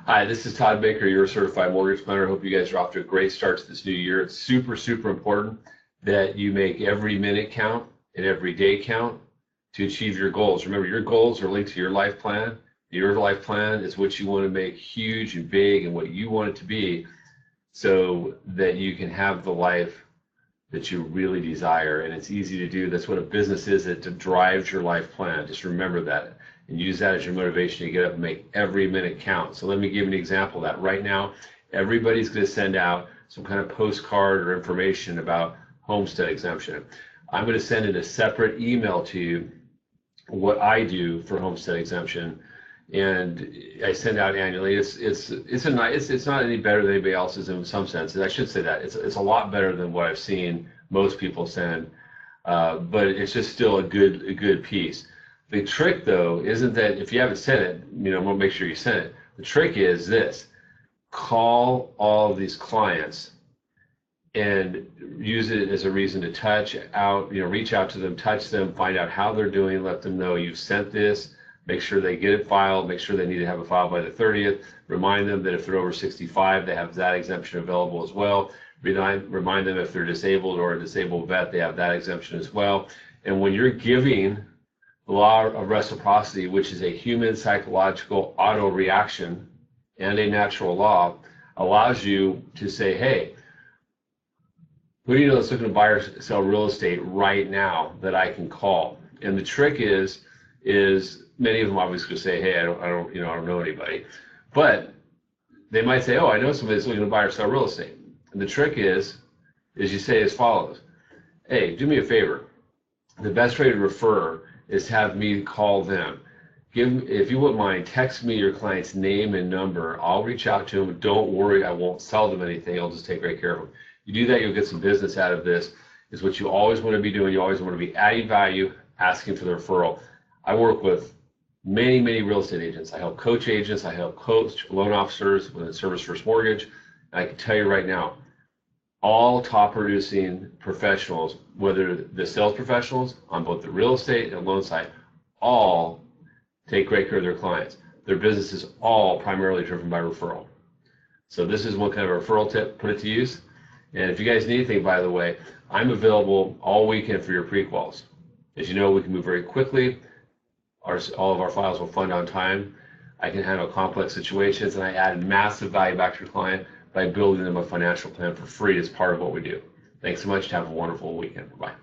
Hi, this is Todd Baker, your certified mortgage planner. Hope you guys are off to a great start to this new year. It's super, super important that you make every minute count and every day count to achieve your goals. Remember, your goals are linked to your life plan. Your life plan is what you want to make huge and big and what you want it to be so that you can have the life that you really desire. And it's easy to do. That's what a business is. It drives your life plan. Just remember that and use that as your motivation to get up and make every minute count. So let me give you an example of that. Right now, everybody's going to send out some kind of postcard or information about homestead exemption. I'm going to send in a separate email to you what I do for homestead exemption, and I send out annually. It's not any better than anybody else's in some sense. I should say that it's a lot better than what I've seen most people send, but it's just still a good piece. The trick, though, isn't that if you haven't sent it, we'll make sure you send it. The trick is this: call all of these clients and use it as a reason to touch out, reach out to them, touch them, find out how they're doing, let them know you've sent this, make sure they get it filed, make sure they need to have it filed by the 30th, remind them that if they're over 65, they have that exemption available as well. Remind them if they're disabled or a disabled vet, they have that exemption as well. And when you're giving the law of reciprocity, which is a human psychological auto reaction and a natural law, allows you to say, hey, who do you know that's looking to buy or sell real estate right now that I can call? And the trick is many of them obviously say, hey, I don't know anybody, but they might say, oh, I know somebody that's looking to buy or sell real estate. And the trick is you say as follows: hey, do me a favor. The best way to refer is to have me call them. If you wouldn't mind, text me your client's name and number. I'll reach out to them. Don't worry, I won't sell them anything. I'll just take great care of them. You do that, you'll get some business out of this. Is what you always want to be doing. You always want to be adding value, asking for the referral. I work with many, many real estate agents. I help coach agents. I help coach loan officers with a service first mortgage. And I can tell you right now, all top producing professionals, whether the sales professionals on both the real estate and loan side, all take great care of their clients. Their business is all primarily driven by referral. So this is one kind of referral tip, put it to use. And if you guys need anything, by the way, I'm available all weekend for your pre-quals. As you know, we can move very quickly. All of our files will fund on time. I can handle complex situations, and I add massive value back to your client by building them a financial plan for free as part of what we do. Thanks so much. Have a wonderful weekend. Bye.